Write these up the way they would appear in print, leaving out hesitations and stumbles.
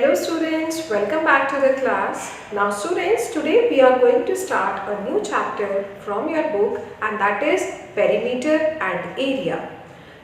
Hello students, welcome back to the class. Now students, today we are going to start a new chapter from your book, and that is perimeter and area.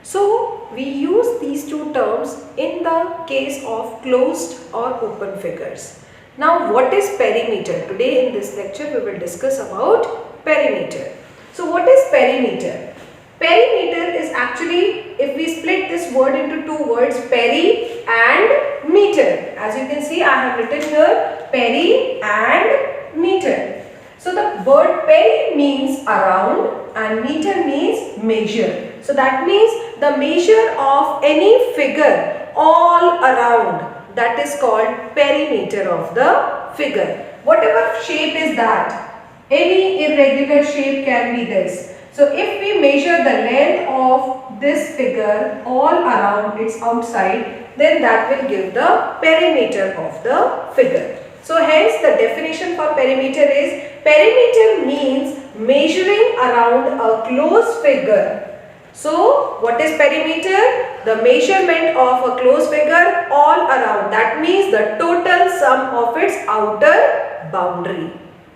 So we use these two terms in the case of closed or open figures. Now what is perimeter? Today in this lecture we will discuss about perimeter. So what is perimeter? Perimeter is actually, if we split this word into two words, peri and meter. As you can see, I have written here peri and meter. So the word peri means around and meter means measure. So that means the measure of any figure all around, that is called perimeter of the figure. Whatever shape is that, any irregular shape can be this. So if we measure the length of this figure all around its outside, then that will give the perimeter of the figure. So hence the definition for perimeter is, perimeter means measuring around a closed figure. So what is perimeter? The measurement of a closed figure all around. That means the total sum of its outer boundary.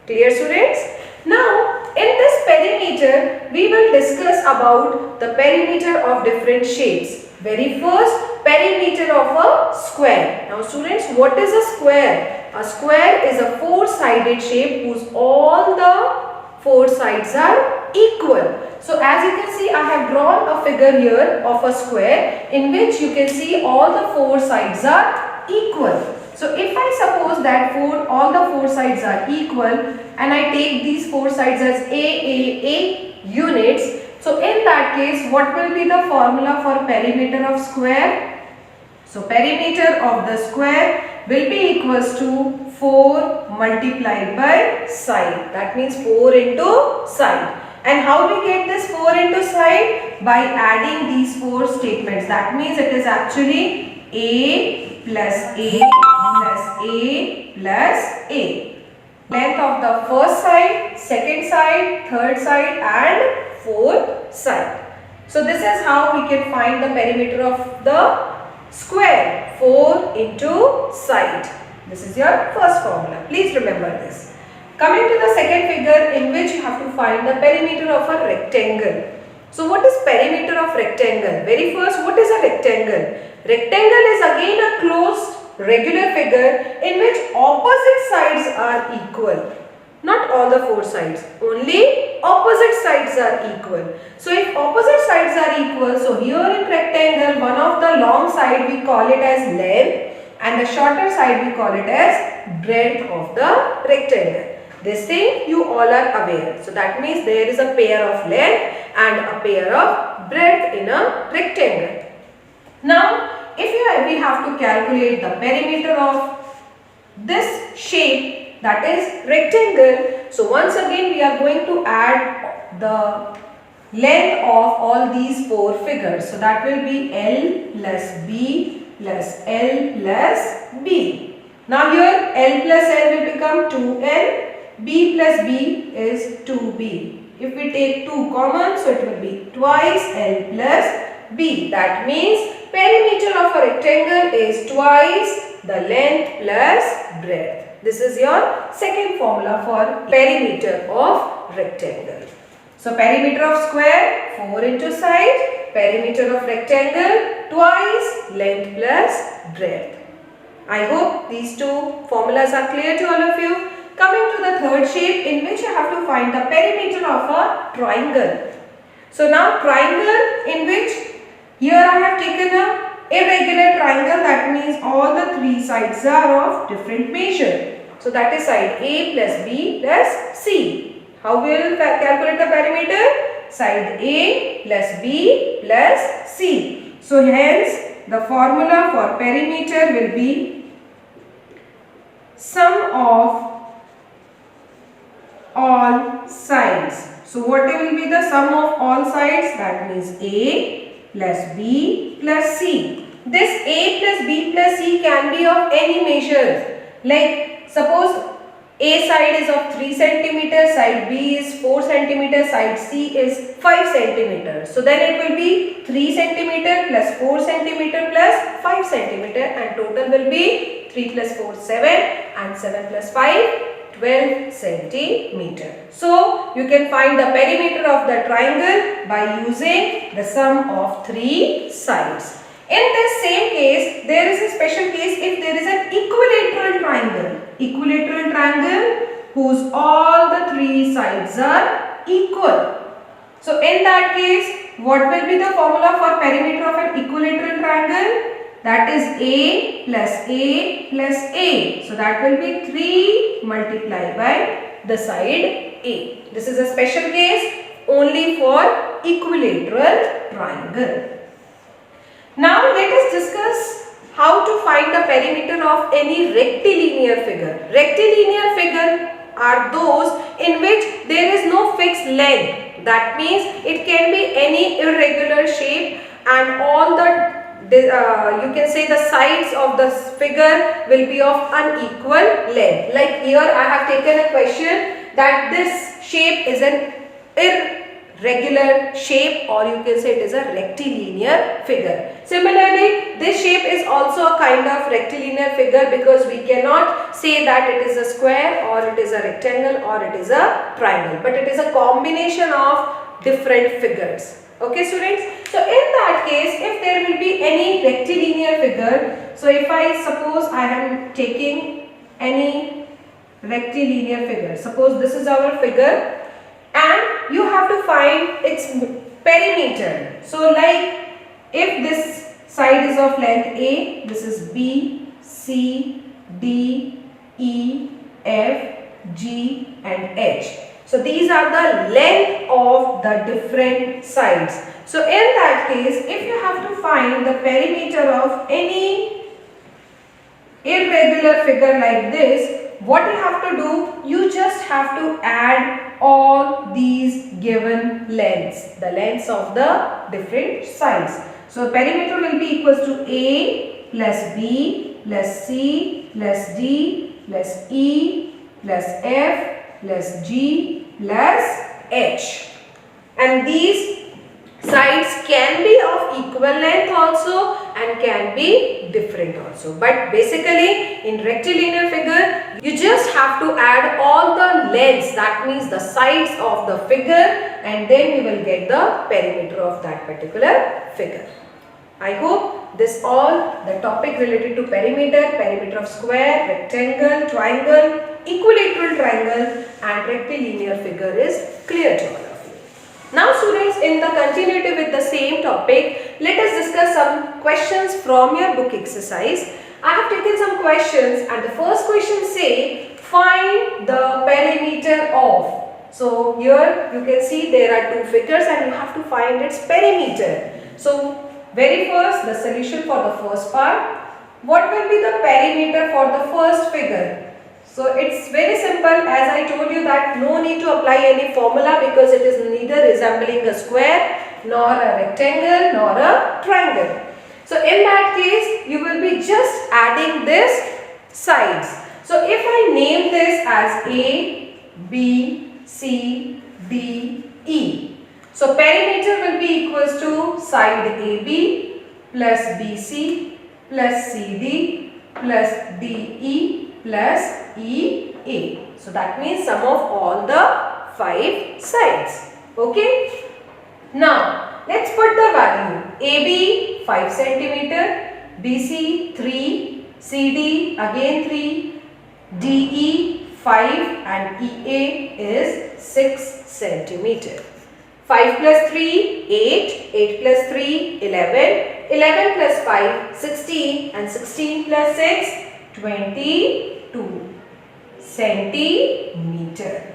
Clear students? Now in this perimeter, we will discuss about the perimeter of different shapes. Very first, perimeter of a square. Now students, what is a square? A square is a four-sided shape whose all the four sides are equal. So as you can see, I have drawn a figure here of a square in which you can see all the four sides are equal. So if I suppose that all the four sides are equal and I take these four sides as A units, so in that case what will be the formula for perimeter of square? So perimeter of the square will be equals to 4 multiplied by side. That means 4 into side. And how we get this 4 into side? By adding these four statements. That means it is actually A plus A plus A plus A. Length of the first side, second side, third side and fourth side. So this is how we can find the perimeter of the square, 4 into side. This is your first formula. Please remember this. Coming to the second figure in which you have to find the perimeter of a rectangle. So what is perimeter of rectangle? Very first, what is a rectangle? Rectangle is again a closed regular figure in which opposite sides are equal. Not all the four sides, only opposite sides are equal. So if opposite sides are equal, so here in rectangle, one of the long side we call it as length and the shorter side we call it as breadth of the rectangle. This thing you all are aware. So that means there is a pair of length and a pair of breadth in a rectangle. Now if we have to calculate the perimeter of this shape, that is rectangle, so once again we are going to add the length of all these four figures. So that will be L plus B plus L plus B. Now here L plus L will become 2L, B plus B is 2B. If we take 2 common, so it will be twice L plus B. That means perimeter of a rectangle is twice the length plus breadth. This is your second formula for perimeter of rectangle. So perimeter of square, 4 into side, perimeter of rectangle, twice length plus breadth. I hope these two formulas are clear to all of you. Coming to the third shape in which you have to find the perimeter of a triangle. So now triangle in which here I have taken a irregular triangle, that means all the three sides are of different measure. So that is side A plus B plus C. How we will calculate the perimeter? Side A plus B plus C. So hence the formula for perimeter will be sum of all sides. So what will be the sum of all sides? That means A plus B plus C. This A plus B plus C can be of any measure. Like suppose A side is of 3 cm, side B is 4 cm, side C is 5 cm. So then it will be 3 cm plus 4 cm plus 5 cm and total will be 3 plus 4 7 and 7 plus 5 12 centimeter. So you can find the perimeter of the triangle by using the sum of 3 sides. In this same case, there is a special case if there is an equilateral triangle. Equilateral triangle whose all the 3 sides are equal. So in that case, what will be the formula for perimeter of an equilateral triangle? That is A plus A plus A. So that will be 3 multiplied by the side A. This is a special case only for equilateral triangle. Now let us discuss how to find the perimeter of any rectilinear figure. Rectilinear figure are those in which there is no fixed length. That means it can be any irregular shape and all the you can say the sides of the figure will be of unequal length. Like here I have taken a question that this shape is an irregular shape, or you can say it is a rectilinear figure. Similarly, this shape is also a kind of rectilinear figure because we cannot say that it is a square or it is a rectangle or it is a triangle, but it is a combination of different figures. Okay students, so in that case, if there will be any rectilinear figure, so if I suppose I am taking any rectilinear figure, suppose this is our figure and you have to find its perimeter. So like if this side is of length A, this is B, C, D, E, F, G and H. So these are the length of the different sides. So in that case, if you have to find the perimeter of any irregular figure like this, what you have to do, you just have to add all these given lengths, the lengths of the different sides. So perimeter will be equals to A plus B plus C plus D plus E plus F plus G plus H, and these sides can be of equal length also and can be different also, but basically in rectilinear figure you just have to add all the lengths, that means the sides of the figure, and then you will get the perimeter of that particular figure. I hope this all the topic related to perimeter, perimeter of square, rectangle, triangle, equilateral triangle and rectilinear figure is clear to all of you. Now students, in the continuity with the same topic, let us discuss some questions from your book exercise. I have taken some questions and the first question say, find the perimeter of. So here you can see there are two figures and you have to find its perimeter. So very first, the solution for the first part. What will be the perimeter for the first figure? So it's very simple, as I told you that no need to apply any formula because it is neither resembling a square nor a rectangle nor a triangle. So in that case, you will be just adding this sides. So if I name this as A, B, C, D, E. So perimeter will be equals to side AB plus BC plus CD plus DE plus EA. So that means sum of all the 5 sides. Okay. Now let's put the value. AB 5 centimeter, BC 3, CD again 3, DE 5 and EA is 6 centimeter. 5 plus 3, 8, 8 plus 3, 11, 11 plus 5, 16 and 16 plus 6, 22 centimeter.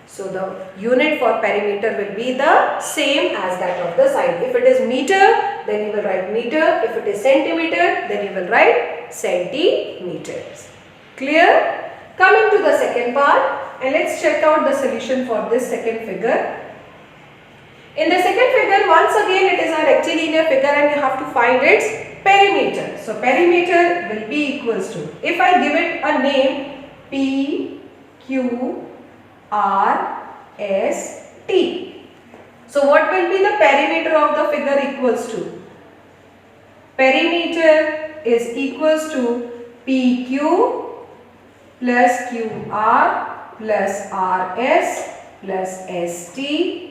So the unit for perimeter will be the same as that of the side. If it is meter, then you will write meter. If it is centimeter, then you will write centimeters. Clear? Coming to the second part, and let's check out the solution for this second figure. In the second figure, once again it is a rectilinear figure and you have to find its perimeter. So perimeter will be equals to, if I give it a name, P, Q, R, S, T. So what will be the perimeter of the figure equals to? Perimeter is equals to PQ plus QR plus RS plus ST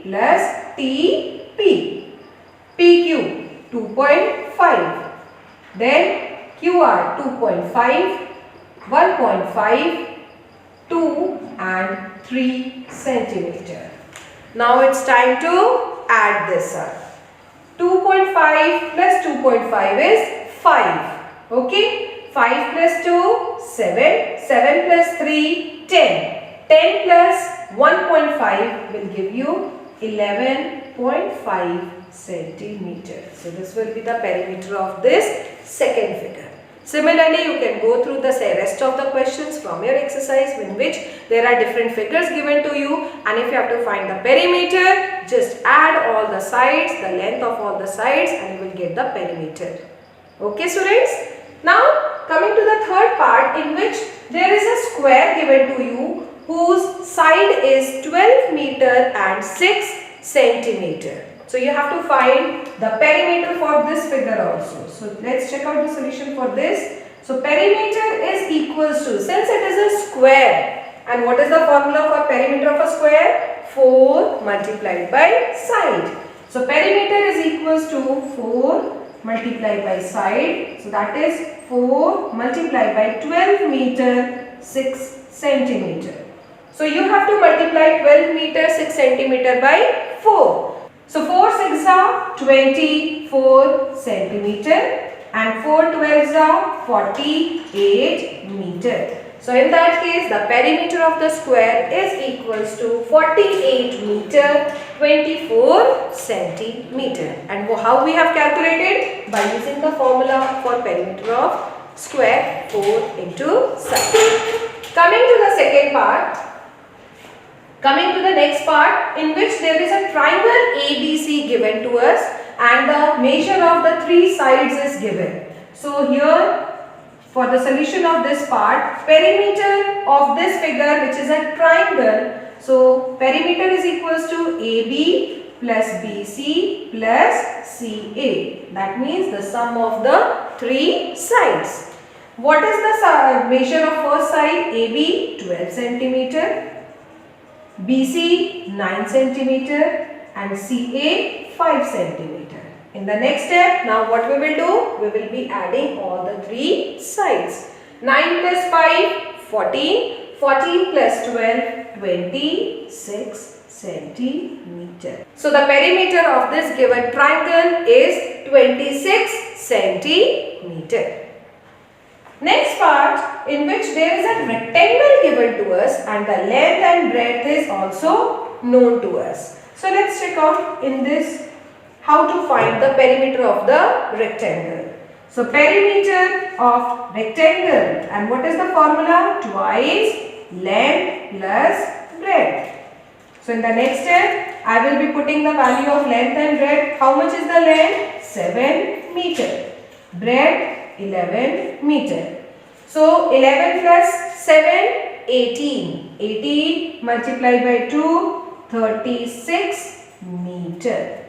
plus TP. PQ 2.5, then QR 2.5, 1.5, 2 and 3 centimeter. Now it's time to add this up. 2.5 plus 2.5 is 5. Okay. 5 plus 2, 7. 7 plus 3, 10. 10 plus 1.5 will give you 11.5 centimeters. So this will be the perimeter of this second figure. Similarly, you can go through the rest of the questions from your exercise in which there are different figures given to you, and if you have to find the perimeter, just add all the sides, the length of all the sides, and you will get the perimeter. Okay students? Now coming to the third part in which there is a square given to you whose side is 12 meter and 6 centimeter. So you have to find the perimeter for this figure also. So let's check out the solution for this. So perimeter is equals to, since it is a square, and what is the formula for perimeter of a square? 4 multiplied by side. So perimeter is equals to 4 multiplied by side. So that is 4 multiplied by 12 meter 6 centimeter. So you have to multiply 12 meter 6 centimeter by 4. So 4 6s are 24 centimeter and 4 12s are 48 meter. So in that case the perimeter of the square is equals to 48 meter 24 centimeter. And how we have calculated? By using the formula for perimeter of square 4 into side. Coming to the second part. Coming to the next part in which there is a triangle ABC given to us and the measure of the 3 sides is given. So here for the solution of this part, perimeter of this figure which is a triangle. So perimeter is equals to AB plus BC plus CA. That means the sum of the 3 sides. What is the measure of first side? AB 12 centimeter. BC 9 centimeter and CA 5 centimeter. In the next step, now what we will do? We will be adding all the 3 sides. 9 plus 5, 14. 14 plus 12, 26 centimeter. So the perimeter of this given triangle is 26 centimeter. Next part in which there is a rectangle given to us and the length and breadth is also known to us. So let's check out in this how to find the perimeter of the rectangle. So perimeter of rectangle, and what is the formula? Twice length plus breadth. So in the next step I will be putting the value of length and breadth. How much is the length? 7 meter. Breadth 11 meter. So 11 plus 7, 18. 18 multiplied by 2, 36 meter.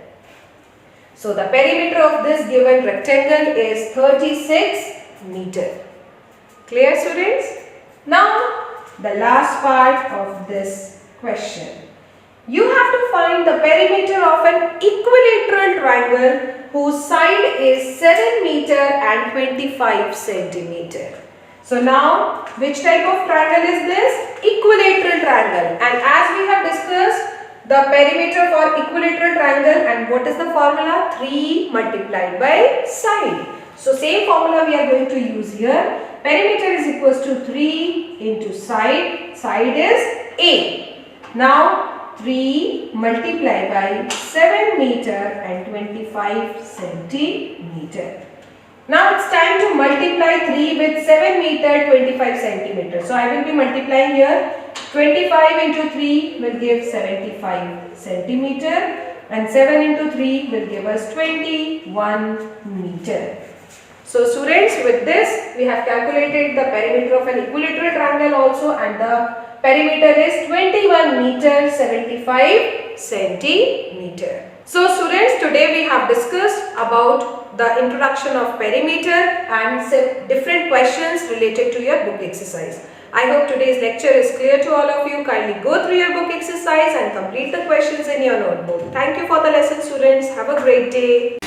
So the perimeter of this given rectangle is 36 meter. Clear students? Now the last part of this question. You have to find the perimeter of an equilateral triangle whose side is 7 meter and 25 centimeter. So now which type of triangle is this? Equilateral triangle. And as we have discussed the perimeter for equilateral triangle, and what is the formula? 3 multiplied by side. So same formula we are going to use here. Perimeter is equals to 3 into side. Side is A. Now 3 multiplied by 7 meter and 25 centimeter. Now it's time to multiply 3 with 7 meter 25 centimeter. So I will be multiplying here. 25 into 3 will give 75 centimeter and 7 into 3 will give us 21 meter. So students, with this we have calculated the perimeter of an equilateral triangle also, and the perimeter is 21 meter 75 centimeter. So students, today we have discussed about the introduction of perimeter and some different questions related to your book exercise. I hope today's lecture is clear to all of you. Kindly go through your book exercise and complete the questions in your notebook. Thank you for the lesson, students. Have a great day.